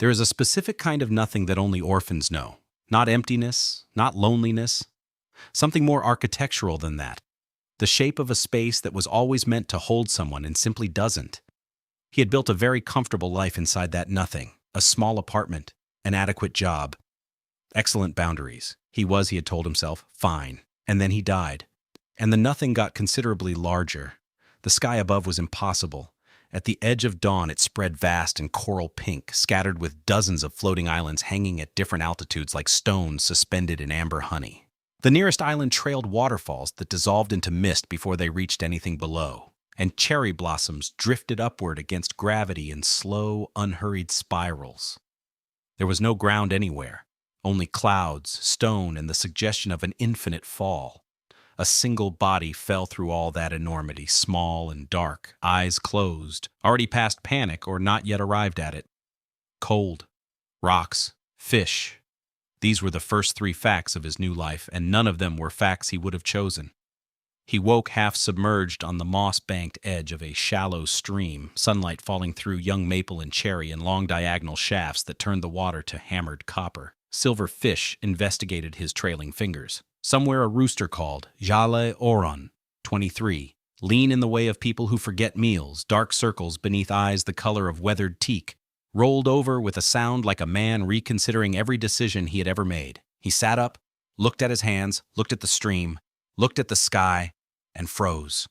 There is a specific kind of nothing that only orphans know. Not emptiness, not loneliness. Something more architectural than that. The shape of a space that was always meant to hold someone and simply doesn't. He had built a very comfortable life inside that nothing. A small apartment, an adequate job. Excellent boundaries. He had told himself, fine. And then he died. And the nothing got considerably larger. The sky above was impossible. At the edge of dawn, it spread vast and coral pink, scattered with dozens of floating islands hanging at different altitudes like stones suspended in amber honey. The nearest island trailed waterfalls that dissolved into mist before they reached anything below, and cherry blossoms drifted upward against gravity in slow, unhurried spirals. There was no ground anywhere, only clouds, stone, and the suggestion of an infinite fall. A single body fell through all that enormity, small and dark, eyes closed, already past panic or not yet arrived at it. Cold, rocks, fish. These were the first 3 facts of his new life, and none of them were facts he would have chosen. He woke half submerged on the moss-banked edge of a shallow stream, sunlight falling through young maple and cherry in long diagonal shafts that turned the water to hammered copper. Silver fish investigated his trailing fingers. Somewhere a rooster called, Jalle Orend, 23, lean in the way of people who forget meals, dark circles beneath eyes the color of weathered teak, rolled over with a sound like a man reconsidering every decision he had ever made. He sat up, looked at his hands, looked at the stream, looked at the sky, and froze.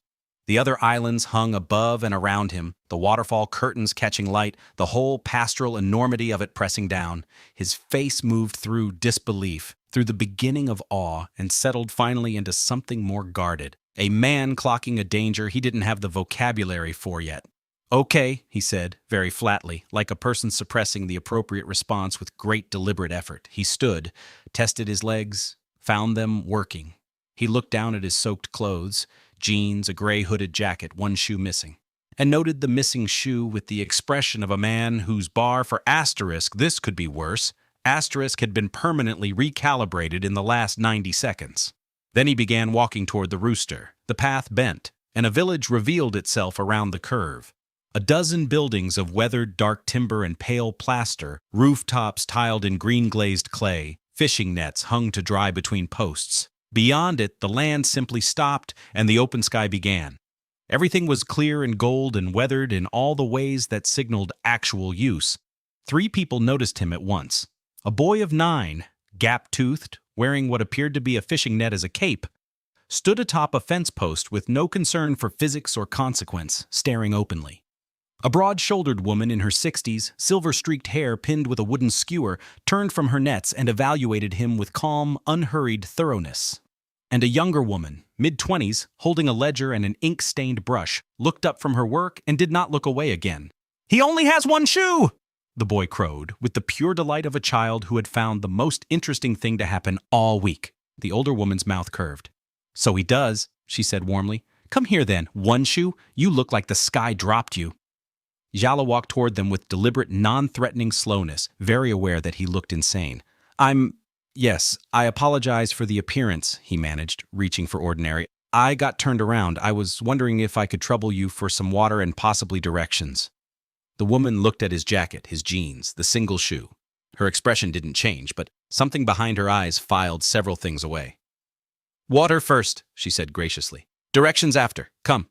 The other islands hung above and around him, the waterfall curtains catching light, the whole pastoral enormity of it pressing down. His face moved through disbelief, through the beginning of awe, and settled finally into something more guarded. A man clocking a danger he didn't have the vocabulary for yet. Okay, he said, very flatly, like a person suppressing the appropriate response with great deliberate effort. He stood, tested his legs, found them working. He looked down at his soaked clothes, jeans, a gray hooded jacket, 1 shoe missing, and noted the missing shoe with the expression of a man whose bar for asterisk, this could be worse, asterisk had been permanently recalibrated in the last 90 seconds. Then he began walking toward the rooster. The path bent, and a village revealed itself around the curve. A dozen buildings of weathered dark timber and pale plaster, rooftops tiled in green-glazed clay, fishing nets hung to dry between posts. Beyond it, the land simply stopped, and the open sky began. Everything was clear and gold and weathered in all the ways that signaled actual use. 3 people noticed him at once. A boy of 9, gap-toothed, wearing what appeared to be a fishing net as a cape, stood atop a fence post with no concern for physics or consequence, staring openly. A broad-shouldered woman in her 60s, silver-streaked hair pinned with a wooden skewer, turned from her nets and evaluated him with calm, unhurried thoroughness. And a younger woman, mid-20s, holding a ledger and an ink-stained brush, looked up from her work and did not look away again. "He only has 1 shoe!" the boy crowed, with the pure delight of a child who had found the most interesting thing to happen all week. The older woman's mouth curved. "So he does," she said warmly. "Come here then, 1 shoe? You look like the sky dropped you." Jalle walked toward them with deliberate, non-threatening slowness, very aware that he looked insane. Yes, I apologize for the appearance," he managed, reaching for ordinary. "I got turned around. I was wondering if I could trouble you for some water and possibly directions." The woman looked at his jacket, his jeans, the single shoe. Her expression didn't change, but something behind her eyes filed several things away. "Water first," she said graciously. "Directions after. Come."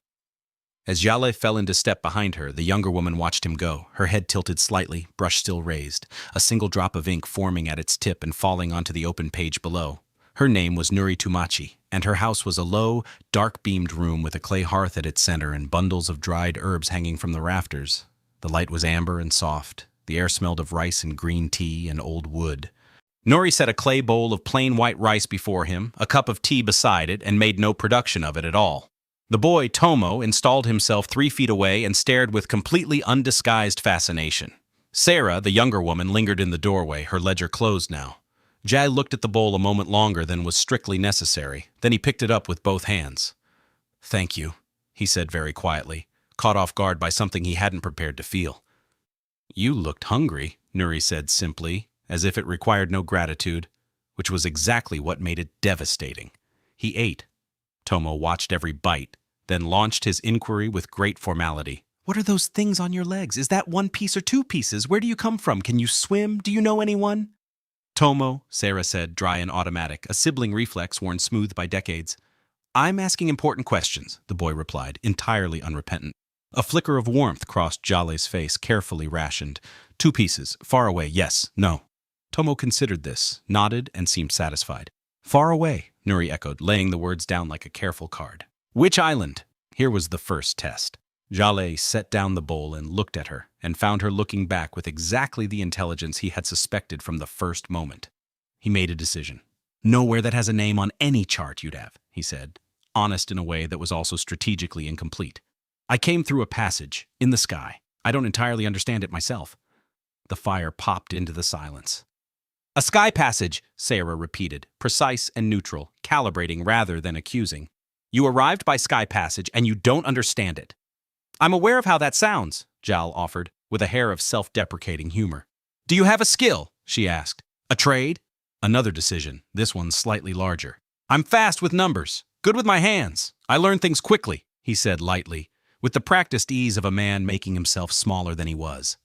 As Jalle fell into step behind her, the younger woman watched him go, her head tilted slightly, brush still raised, a single drop of ink forming at its tip and falling onto the open page below. Her name was Nuri Tumachi, and her house was a low, dark-beamed room with a clay hearth at its center and bundles of dried herbs hanging from the rafters. The light was amber and soft. The air smelled of rice and green tea and old wood. Nuri set a clay bowl of plain white rice before him, a cup of tea beside it, and made no production of it at all. The boy, Tomo, installed himself 3 feet away and stared with completely undisguised fascination. Sora, the younger woman, lingered in the doorway, her ledger closed now. Jalle looked at the bowl a moment longer than was strictly necessary. Then he picked it up with both hands. "Thank you," he said very quietly, caught off guard by something he hadn't prepared to feel. "You looked hungry," Nuri said simply, as if it required no gratitude, which was exactly what made it devastating. He ate. Tomo watched every bite, then launched his inquiry with great formality. What are those things on your legs? Is that one piece or two pieces? Where do you come from? Can you swim? Do you know anyone? Tomo, Sarah said, dry and automatic, a sibling reflex worn smooth by decades. I'm asking important questions, the boy replied, entirely unrepentant. A flicker of warmth crossed Jalle's face, carefully rationed. 2 pieces, far away, yes, no. Tomo considered this, nodded, and seemed satisfied. Far away, Nuri echoed, laying the words down like a careful card. Which island? Here was the first test. Jalle set down the bowl and looked at her, and found her looking back with exactly the intelligence he had suspected from the first moment. He made a decision. Nowhere that has a name on any chart you'd have, he said, honest in a way that was also strategically incomplete. I came through a passage, in the sky. I don't entirely understand it myself. The fire popped into the silence. A sky passage, Sarah repeated, precise and neutral, calibrating rather than accusing. You arrived by sky passage and you don't understand it. I'm aware of how that sounds, Jalle offered, with a hair of self-deprecating humor. Do you have a skill? She asked. A trade? Another decision, this one slightly larger. I'm fast with numbers, good with my hands. I learn things quickly, he said lightly, with the practiced ease of a man making himself smaller than he was.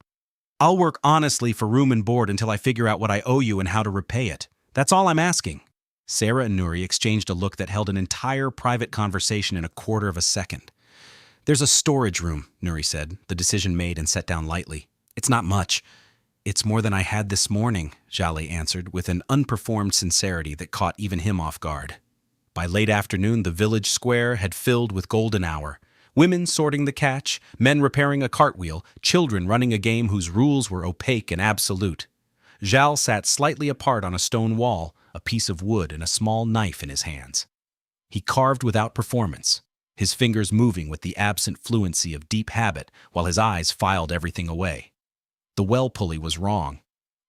I'll work honestly for room and board until I figure out what I owe you and how to repay it. That's all I'm asking. Sarah and Nuri exchanged a look that held an entire private conversation in a quarter of a second. There's a storage room, Nuri said, the decision made and set down lightly. It's not much. It's more than I had this morning, Jalle answered, with an unperformed sincerity that caught even him off guard. By late afternoon, the village square had filled with golden hour. Women sorting the catch, men repairing a cartwheel, children running a game whose rules were opaque and absolute. Jalle sat slightly apart on a stone wall, a piece of wood and a small knife in his hands. He carved without performance, his fingers moving with the absent fluency of deep habit while his eyes filed everything away. The well pulley was wrong.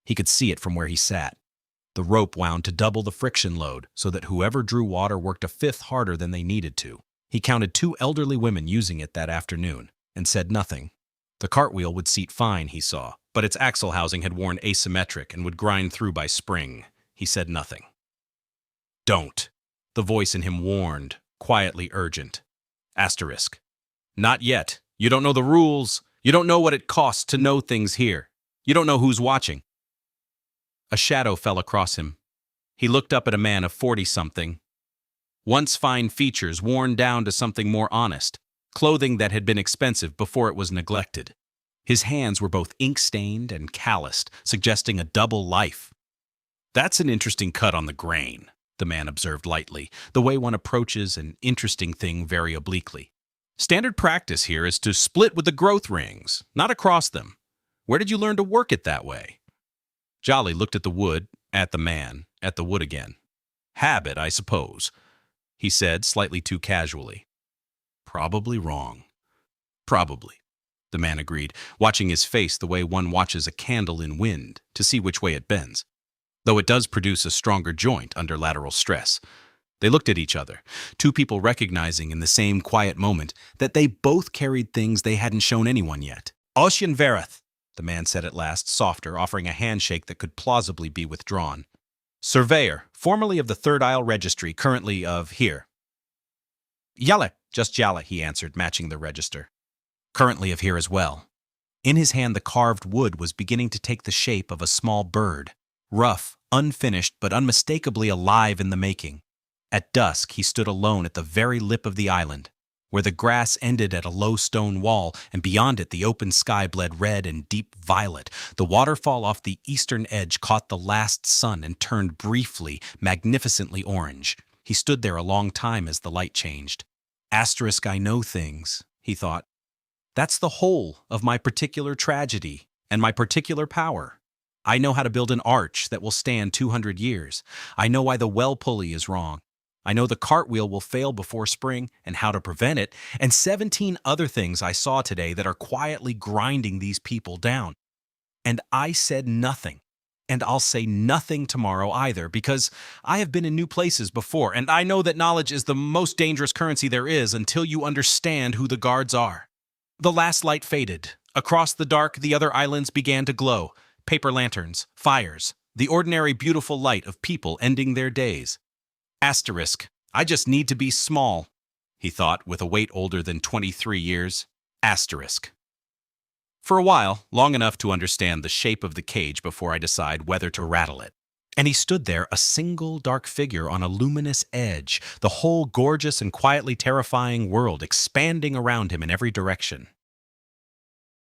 He could see it from where he sat. The rope wound to double the friction load so that whoever drew water worked a fifth harder than they needed to. He counted 2 elderly women using it that afternoon and said nothing. The cartwheel would seat fine, he saw, but its axle housing had worn asymmetric and would grind through by spring. He said nothing. Don't, the voice in him warned, quietly urgent. Asterisk. Not yet. You don't know the rules. You don't know what it costs to know things here. You don't know who's watching. A shadow fell across him. He looked up at a man of 40-something. Once fine features worn down to something more honest, clothing that had been expensive before it was neglected. His hands were both ink-stained and calloused, suggesting a double life. That's an interesting cut on the grain, the man observed lightly, the way one approaches an interesting thing very obliquely. Standard practice here is to split with the growth rings, not across them. Where did you learn to work it that way? Jalle looked at the wood, at the man, at the wood again. Habit, I suppose, he said, slightly too casually. Probably wrong. Probably, the man agreed, watching his face the way one watches a candle in wind to see which way it bends, though it does produce a stronger joint under lateral stress. They looked at each other, 2 people recognizing in the same quiet moment that they both carried things they hadn't shown anyone yet. Ocean Verath, the man said at last, softer, offering a handshake that could plausibly be withdrawn. Surveyor, formerly of the Third Isle Registry, currently of here. Jalle, just Jalle, he answered, matching the register. Currently of here as well. In his hand the carved wood was beginning to take the shape of a small bird, rough, unfinished, but unmistakably alive in the making. At dusk he stood alone at the very lip of the island, where the grass ended at a low stone wall, and beyond it the open sky bled red and deep violet. The waterfall off the eastern edge caught the last sun and turned briefly, magnificently orange. He stood there a long time as the light changed. Asterisk, I know things, he thought. That's the whole of my particular tragedy and my particular power. I know how to build an arch that will stand 200 years. I know why the well pulley is wrong. I know the cartwheel will fail before spring and how to prevent it, and 17 other things I saw today that are quietly grinding these people down. And I said nothing, and I'll say nothing tomorrow either, because I have been in new places before, and I know that knowledge is the most dangerous currency there is until you understand who the guards are. The last light faded. Across the dark, the other islands began to glow. Paper lanterns, fires, the ordinary beautiful light of people ending their days. Asterisk, I just need to be small, he thought, with a weight older than 23 years. Asterisk. For a while, long enough to understand the shape of the cage before I decide whether to rattle it. And he stood there, a single dark figure on a luminous edge, the whole gorgeous and quietly terrifying world expanding around him in every direction.